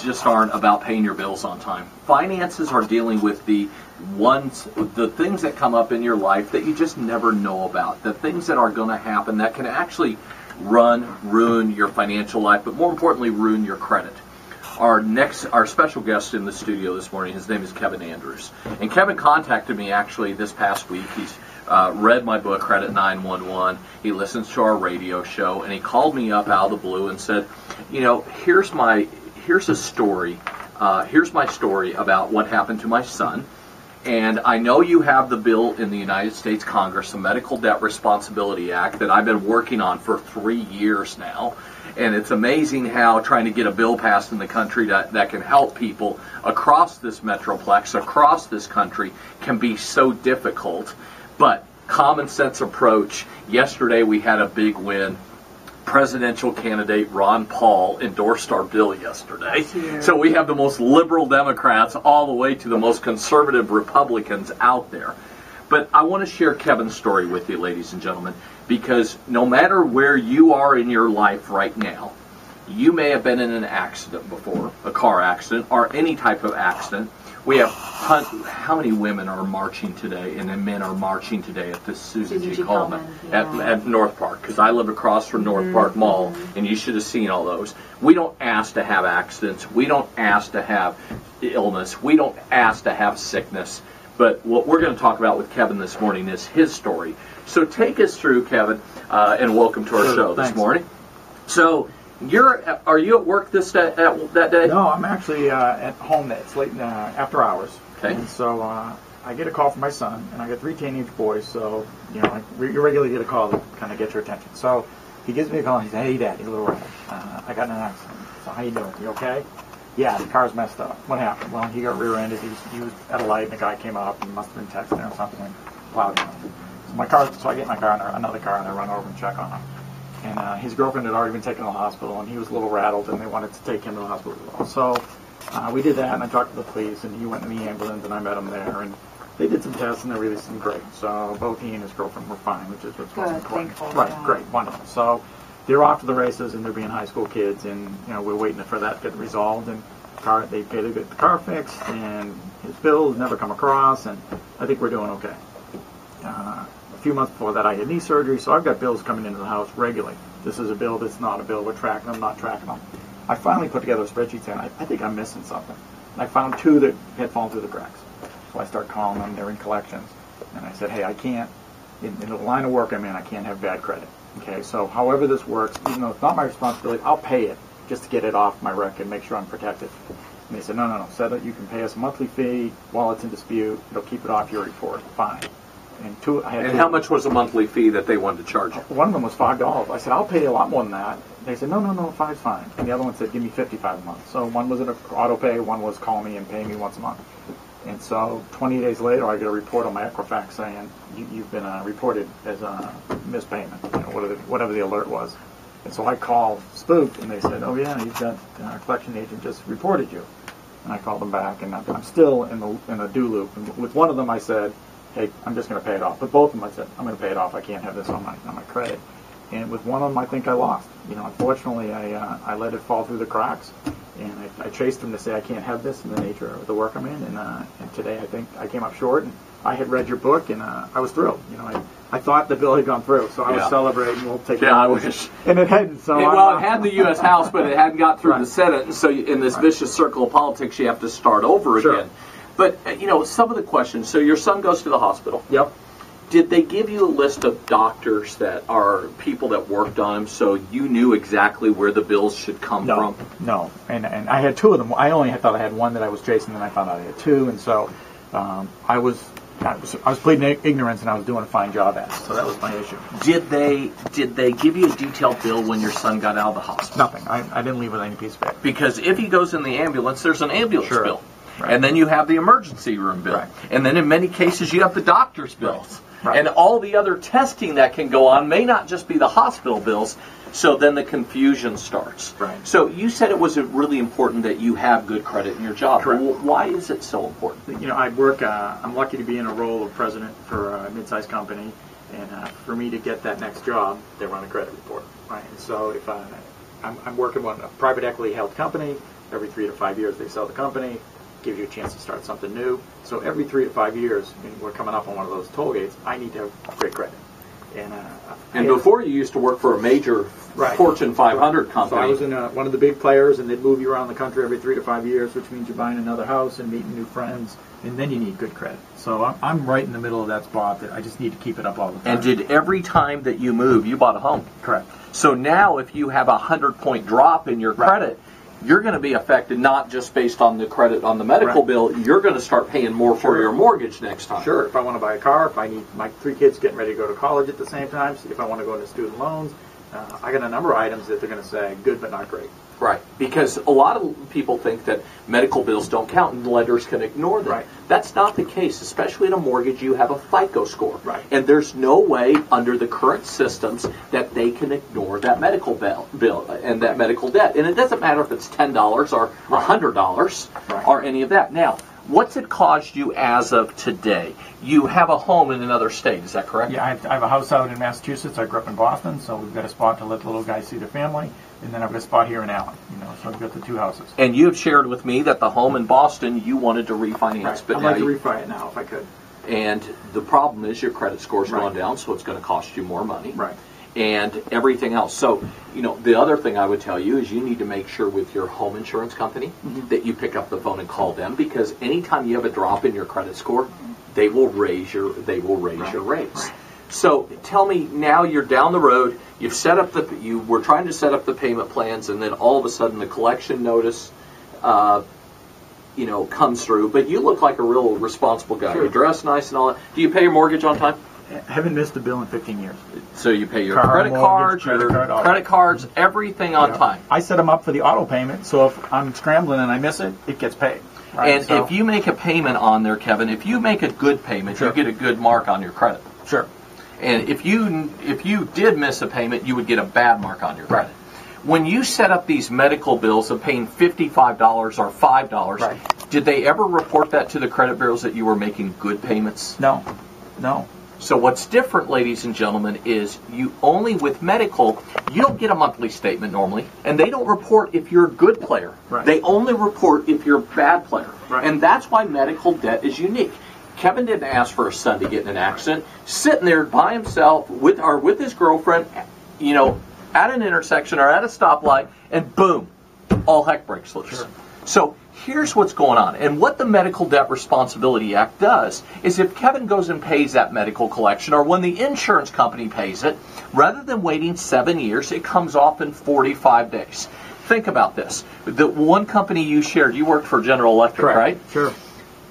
just aren't about paying your bills on time. Finances are dealing with the things that come up in your life that you just never know about. The things that are going to happen that can actually ruin your financial life, but more importantly, ruin your credit. Our special guest in the studio this morning, his name is Kevin Andrews. And Kevin contacted me actually this past week. He's read my book, Credit 911. He listens to our radio show, and he called me up out of the blue and said, here's my story. Here's my story about what happened to my son. And I know you have the bill in the United States Congress, the Medical Debt Responsibility Act, that I've been working on for 3 years now. And it's amazing how trying to get a bill passed in the country that can help people across this metroplex, across this country, can be so difficult. But common sense approach. Yesterday we had a big win. Presidential candidate Ron Paul endorsed our bill yesterday. Yeah. So we have the most liberal Democrats all the way to the most conservative Republicans out there. But I want to share Kevin's story with you, ladies and gentlemen, because no matter where you are in your life right now, you may have been in an accident before, a car accident, or any type of accident. We have how many women are marching today, and then men are marching today at the Susan G. Komen at North Park, because I live across from North Park Mall, and you should have seen all those. We don't ask to have accidents. We don't ask to have illness. We don't ask to have sickness. But what we're going to talk about with Kevin this morning is his story. So take us through, Kevin, and welcome to our show this morning. So are you at work that day? No, I'm actually at home. It's late after hours. Okay. And so I get a call from my son, and I got 3 teenage boys. So you regularly get a call to kind of get your attention. So he gives me a call and he says, "Hey, Dad, you're a little red. I got in an accident. So how you doing? You okay?" "Yeah, the car's messed up." "What happened?" "Well, he got rear-ended. He was at a light, and a guy came up and must have been texting or something and plowed him." So I get in my car, and another car, and I run over and check on him. And his girlfriend had already been taken to the hospital, and he was a little rattled, and they wanted to take him to the hospital as well. So we did that, and I talked to the police, and he went in the ambulance, and I met him there, and they did some tests, and they really seemed great. So both he and his girlfriend were fine, which is what's most important. Right, yeah. Great, wonderful. So they're off to the races, and they're being high school kids, and we're waiting for that to get resolved, and they paid to get the car fixed, and his bills never come across, and I think we're doing okay. A few months before that, I had knee surgery, so I've got bills coming into the house regularly. This is a bill, that's not a bill. We're tracking them, not tracking them. I finally put together a spreadsheet saying, I think I'm missing something. And I found 2 that had fallen through the cracks. So I start calling them. They're in collections. And I said, hey, I can't, in the line of work I'm in, I can't have bad credit. Okay, so however this works, even though it's not my responsibility, I'll pay it just to get it off my record and make sure I'm protected. And they said, no, set it. You can pay us a monthly fee while it's in dispute. It'll keep it off your report. Fine. And how much was the monthly fee that they wanted to charge you? One of them was $5. I said, I'll pay you a lot more than that. They said, no, $5's fine. And the other one said, give me $55 a month. So one was an auto pay, one was call me and pay me once a month. And so 20 days later, I get a report on my Equifax saying, you've been reported as a mispayment, whatever the alert was. And so I called Spook, and they said, oh yeah, you've got our collection agent just reported you. And I called them back, and I'm still in a do loop. And with one of them, I said, hey, I'm just going to pay it off. But both of them, I said, I'm going to pay it off. I can't have this on my credit. And with one of them, I think I lost. Unfortunately, I let it fall through the cracks, and I chased them to say I can't have this in the nature of the work I'm in. And today, I think I came up short. And I had read your book, and I was thrilled. I thought the bill had gone through, so I was celebrating. We'll take it. Yeah, I wish. And it hadn't. So it had the U.S. House, but it hadn't got through the Senate. And so in this vicious circle of politics, you have to start over again. But, some of the questions, so your son goes to the hospital. Yep. Did they give you a list of doctors that are people that worked on him so you knew exactly where the bills should come from? No. And I had 2 of them. I only thought I had 1 that I was chasing, and I found out I had 2. And so I was pleading ignorance, and I was doing a fine job at it. So that was my issue. Did they give you a detailed bill when your son got out of the hospital? Nothing. I didn't leave with any piece of paper. Because if he goes in the ambulance, there's an ambulance bill. Right. And then you have the emergency room bill. Right. And then in many cases you have the doctor's bills. Right. And all the other testing that can go on may not just be the hospital bills, so then the confusion starts. Right. So you said it was really important that you have good credit in your job. Correct. Well, why is it so important? I work, I'm lucky to be in a role of president for a mid-sized company, and for me to get that next job, they run a credit report. Right. And so if I'm working with a private equity held company, every 3 to 5 years they sell the company, gives you a chance to start something new. So every 3 to 5 years, when we're coming up on one of those toll gates, I need to have great credit. And before you used to work for a major Fortune 500 company. So I was in one of the big players, and they'd move you around the country every 3 to 5 years, which means you're buying another house and meeting new friends, and then you need good credit. So I'm right in the middle of that spot that I just need to keep it up all the time. And did every time that you move, you bought a home? Correct. So now if you have a 100-point drop in your credit, you're going to be affected not just based on the credit on the medical bill. You're going to start paying more for your mortgage next time. Sure. If I want to buy a car, if I need my 3 kids getting ready to go to college at the same time, if I want to go into student loans, I got a number of items that they're going to say good but not great. Right, because a lot of people think that medical bills don't count and lenders can ignore them. Right. That's not the case, especially in a mortgage. You have a FICO score. Right. And there's no way under the current systems that they can ignore that medical bill and that medical debt. And it doesn't matter if it's $10 or $100 or any of that. Now, what's it cost you as of today? You have a home in another state, is that correct? Yeah, I have a house out in Massachusetts. I grew up in Boston, so we've got a spot to let the little guys see their family. And then I've got a spot here in Allen, so I've got the 2 houses. And you have shared with me that the home in Boston you wanted to refinance. Right. But I'd like to refi it now if I could. And the problem is your credit score's gone down, so it's going to cost you more money. Right. And everything else. So, the other thing I would tell you is you need to make sure with your home insurance company that you pick up the phone and call them, because anytime you have a drop in your credit score, they will raise your your rates. Right. So tell me, now you're down the road, you've set up you were trying to set up the payment plans, and then all of a sudden the collection notice comes through, but you look like a real responsible guy. Sure. You dress nice and all that. Do you pay your mortgage on time? I haven't missed a bill in 15 years. So you pay your Car, credit mortgage, credit cards, everything on time. I set them up for the auto payment, so if I'm scrambling and I miss it, it gets paid. Right? And if you make a payment on there, Kevin, if you make a good payment, you get a good mark on your credit. Sure. And if you did miss a payment, you would get a bad mark on your credit. When you set up these medical bills of paying $55 or $5, did they ever report that to the credit bureaus that you were making good payments? No. So what's different, ladies and gentlemen, is you only with medical, you don't get a monthly statement normally, and they don't report if you're a good player. Right. They only report if you're a bad player. Right. And that's why medical debt is unique. Kevin didn't ask for his son to get in an accident, sitting there by himself with his girlfriend, at an intersection or at a stoplight, and boom, all heck breaks loose. Sure. So here's what's going on. And what the Medical Debt Responsibility Act does is if Kevin goes and pays that medical collection, or when the insurance company pays it, rather than waiting 7 years, it comes off in 45 days. Think about this. The one company you shared, you worked for General Electric, right? Sure.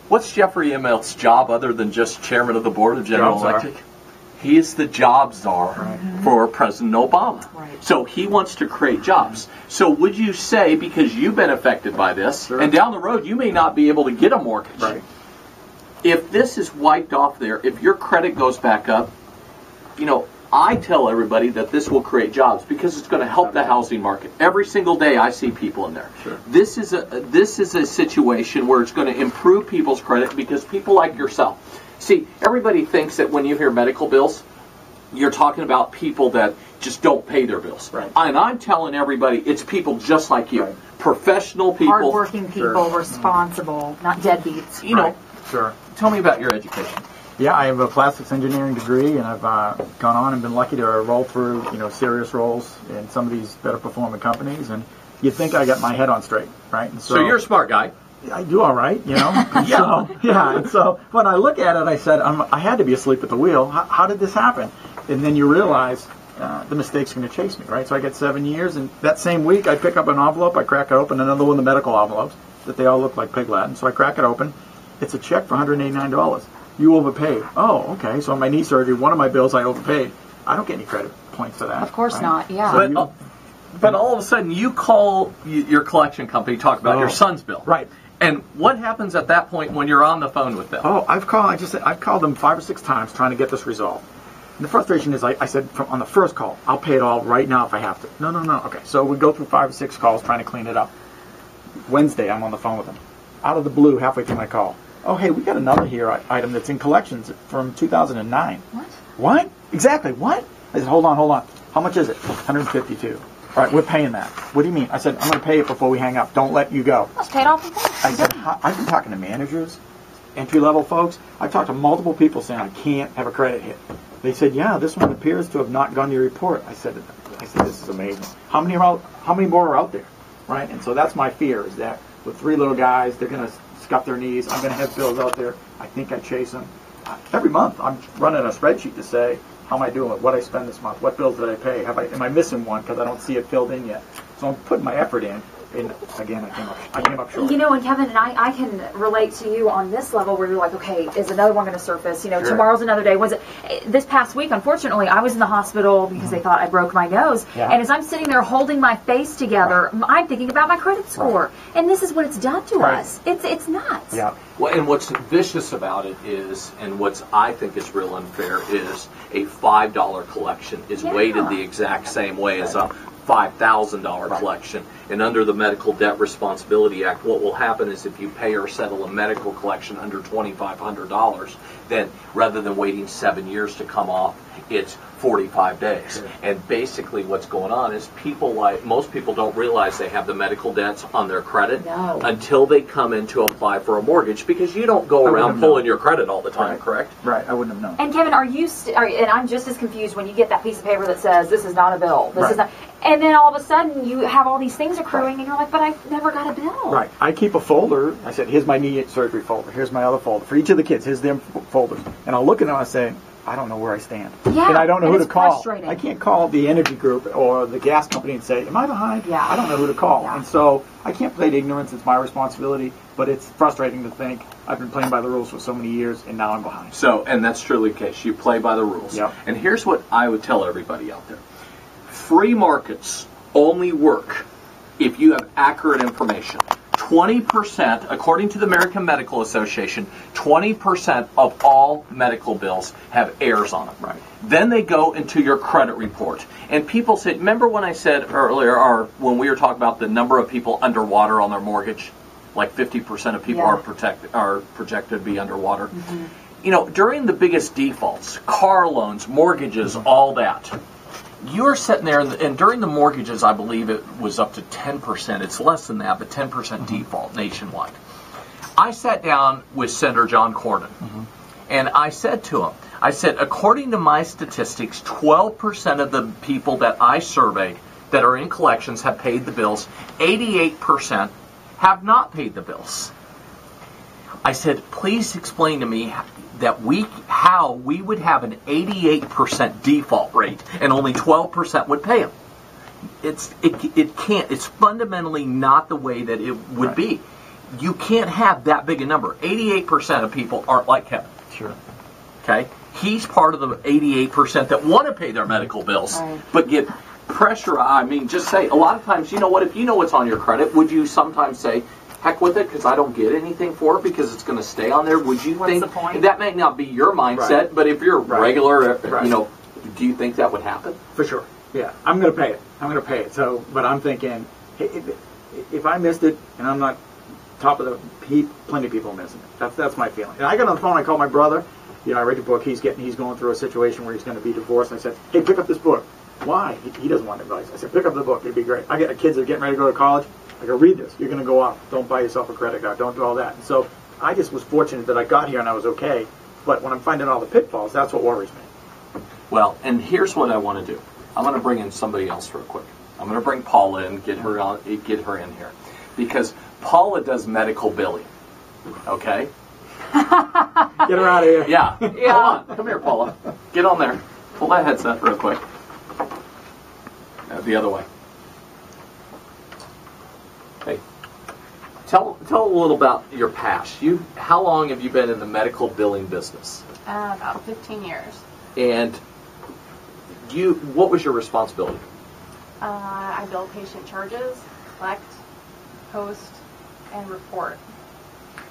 What's Jeffrey Immelt's job other than just chairman of the board of General Electric? He is the job czar for President Obama. Right. So he wants to create jobs. So would you say, because you've been affected by this, and down the road you may not be able to get a mortgage, if this is wiped off there, if your credit goes back up, I tell everybody that this will create jobs because it's going to help the housing market. Every single day I see people in there. Sure. This is a situation where it's going to improve people's credit because people like yourself. See, everybody thinks that when you hear medical bills, you're talking about people that just don't pay their bills. Right. And I'm telling everybody it's people just like you. Professional people. Hardworking people, responsible, not deadbeats. Sure. Tell me about your education. Yeah, I have a plastics engineering degree, and I've gone on and been lucky to roll through, serious roles in some of these better performing companies. And you'd think I got my head on straight, right? And so you're a smart guy. I do all right, And so when I look at it, I said, I had to be asleep at the wheel. How did this happen? And then you realize the mistake's going to chase me, right? So I get 7 years, and that same week I pick up an envelope, I crack it open, another one of the medical envelopes that they all look like pig Latin. So I crack it open. It's a check for $189. You overpaid. Oh, okay. So on my knee surgery, one of my bills I overpaid. I don't get any credit points for that. Of course not, yeah. So but all of a sudden you call your collection company, talk about your son's bill. Right. And what happens at that point when you're on the phone with them? Oh, I've called them 5 or 6 times trying to get this resolved. And the frustration is, I said on the first call, I'll pay it all right now if I have to. No. Okay. So we go through 5 or 6 calls trying to clean it up. Wednesday, I'm on the phone with them. Out of the blue, halfway through my call. Oh, hey, we got another item that's in collections from 2009. What? What? Exactly. What? I said, hold on. How much is it? $152. All right, we're paying that. What do you mean? I said, I'm going to pay it before we hang up. Don't let you go. Let's pay it off in full. I said, I've been talking to managers, entry-level folks. I've talked to multiple people saying I can't have a credit hit. They said, yeah, this one appears to have not gone to your report. I said, this is amazing. How many more are out there, right? And so that's my fear, is that with 3 little guys, they're going to scuff their knees. I'm going to have bills out there. I think I chase them. Every month, I'm running a spreadsheet to say, how am I doing with what I spend this month? What bills did I pay? Am I missing one because I don't see it filled in yet? So I'm putting my effort in. And again, I came up short. You know, and Kevin and I can relate to you on this level where you're like, okay, is another one going to surface? You know, Sure. Tomorrow's another day. This past week, unfortunately, I was in the hospital because they thought I broke my nose. Yeah. And as I'm sitting there holding my face together, I'm thinking about my credit score. And this is what it's done to us. It's nuts. Yeah. Well, and what's vicious about it is, and what's I think is real unfair, is a $5 collection is weighted the exact same way as a $5,000 collection. And under the Medical Debt Responsibility Act, what will happen is if you pay or settle a medical collection under $2,500, then rather than waiting 7 years to come off, it's 45 days. Sure. And basically what's going on is most people don't realize they have the medical debts on their credit until they come in to apply for a mortgage, because you don't go around pulling your credit all the time, correct? Right, I wouldn't have known. And Kevin, and I'm just as confused when you get that piece of paper that says, this is not a bill. This is not. And then all of a sudden you have all these things accruing and you're like, but I never got a bill. Right. I keep a folder. I said, here's my knee surgery folder. Here's my other folder. For each of the kids, here's them folders. And I'll look at them and I say, I don't know where I stand. Yeah, and I don't know who to call. frustrating. I can't call the energy group or the gas company and say, am I behind? Yeah. I don't know who to call. Yeah. And so I can't plead ignorance. It's my responsibility. But it's frustrating to think I've been playing by the rules for so many years and now I'm behind. So, and that's truly the case. You play by the rules. Yep. And here's what I would tell everybody out there. Free markets only work if you have accurate information. 20%, according to the American Medical Association, 20% of all medical bills have errors on them. Right. Then they go into your credit report. And people say, remember when I said earlier, or when we were talking about the number of people underwater on their mortgage? Like 50% of people are projected to be underwater. Mm-hmm. You know, during the biggest defaults, car loans, mortgages, all that, you're sitting there, and during the mortgages, I believe it was up to 10%. It's less than that, but 10% default nationwide. I sat down with Senator John Cornyn, and I said to him, according to my statistics, 12% of the people that I surveyed that are in collections have paid the bills. 88% have not paid the bills. I said, please explain to me how we would have an 88% default rate and only 12% would pay them. It can't. It's fundamentally not the way that it would be. You can't have that big a number. 88% of people aren't like Kevin. Sure. Okay? He's part of the 88% that want to pay their medical bills, but get pressure. I mean, just say, a lot of times, you know what, if you know what's on your credit, would you sometimes say, heck with it, because I don't get anything for it because it's going to stay on there? Would you think, that may not be your mindset, but if you're regular, you know, do you think that would happen? For sure. Yeah. I'm going to pay it. So, but I'm thinking, hey, if I missed it and I'm not top of the heap, plenty of people are missing it. That's my feeling. And I got on the phone, I called my brother. You know, I read the book. He's going through a situation where he's going to be divorced. I said, hey, pick up this book. Why? He doesn't want advice. I said, pick up the book. It'd be great. I got kids that are getting ready to go to college. I go, read this. You're going to go off. Don't buy yourself a credit card. Don't do all that. And so I just was fortunate that I got here and I was okay. But when I'm finding all the pitfalls, that's what worries me. Well, and here's what I want to do. I'm going to bring in somebody else real quick. I'm going to bring Paula in, get her in here, because Paula does medical billing. Okay. Get her out of here. Yeah. Come on. Come here, Paula. Get on there. Pull that headset real quick. The other way. Hey. Tell a little about your past. How long have you been in the medical billing business? About 15 years. And what was your responsibility? I bill patient charges, collect, post, and report.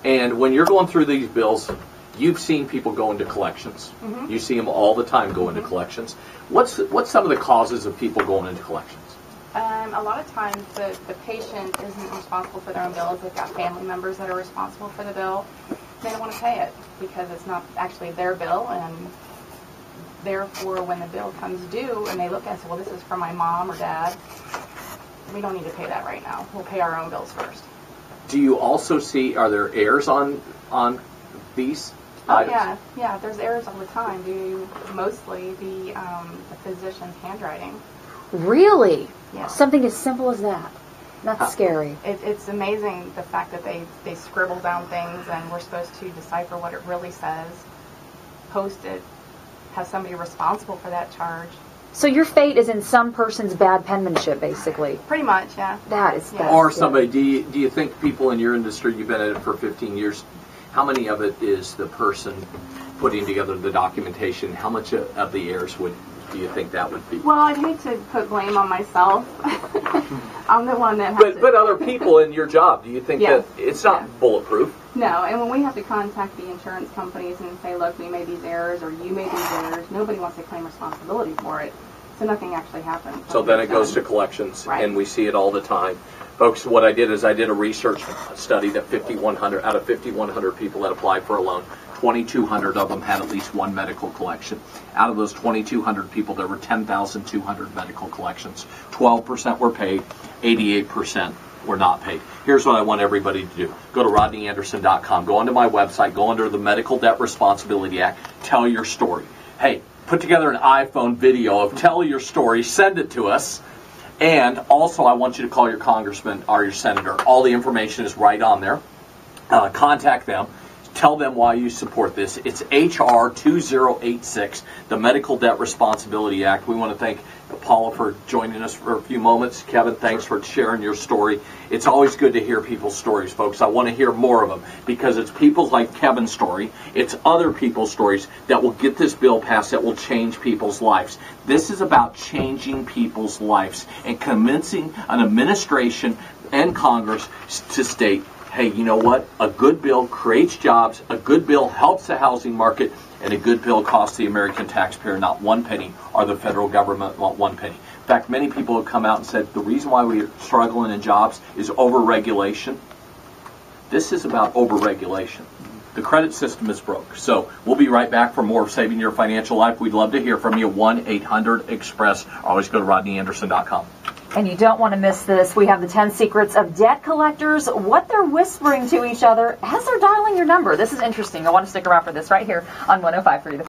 And when you're going through these bills, you've seen people go into collections. Mm-hmm. You see them all the time go into collections. What's some of the causes of people going into collections? A lot of times the patient isn't responsible for their own bills. They've got family members that are responsible for the bill. They don't want to pay it because it's not actually their bill, and therefore when the bill comes due and they look at it and say, well, this is for my mom or dad, we don't need to pay that right now. We'll pay our own bills first. Do you also see, are there errors on these items? Yeah, there's errors all the time due mostly the physician's handwriting. Really? Yeah. Something as simple as that. That's scary. It's amazing the fact that they scribble down things and we're supposed to decipher what it really says, post it, have somebody responsible for that charge. So your fate is in some person's bad penmanship, basically. Pretty much, yeah. That is Yeah. Or somebody, do you think people in your industry, you've been at it for 15 years, how many of it is the person putting together the documentation? How much of the errors do you think that would be? Well, I'd hate to put blame on myself. I'm the one that has But other people in your job, do you think Yes. that it's not bulletproof? No, and when we have to contact the insurance companies and say, look, we made these errors or you made these errors, nobody wants to claim responsibility for it. So nothing actually happens. So then it goes to collections, Right. and we see it all the time. Folks, what I did is I did a research study that 5,100 out of 5,100 people that applied for a loan, 2,200 of them had at least one medical collection. Out of those 2,200 people, there were 10,200 medical collections. 12% were paid, 88% were not paid. Here's what I want everybody to do. Go to rodneyanderson.com. Go onto my website. Go under the Medical Debt Responsibility Act. Tell your story. Hey, put together an iPhone video of tell your story. Send it to us. And also, I want you to call your congressman or your senator. All the information is right on there. Contact them. Tell them why you support this. It's H.R. 2086, the Medical Debt Responsibility Act. We want to thank Paula for joining us for a few moments. Kevin, thanks for sharing your story. It's always good to hear people's stories, folks. I want to hear more of them because it's people like Kevin's story. It's other people's stories that will get this bill passed that will change people's lives. This is about changing people's lives and convincing an administration and Congress to state, hey, you know what? A good bill creates jobs, a good bill helps the housing market, and a good bill costs the American taxpayer not one penny or the federal government not one penny. In fact, many people have come out and said the reason why we're struggling in jobs is over-regulation. This is about over-regulation. The credit system is broke. So we'll be right back for more of Saving Your Financial Life. We'd love to hear from you. 1-800-EXPRESS. Always go to rodneyanderson.com. And you don't want to miss this. We have the 10 secrets of debt collectors, what they're whispering to each other as they're dialing your number. This is interesting. I want to stick around for this right here on 105.3 The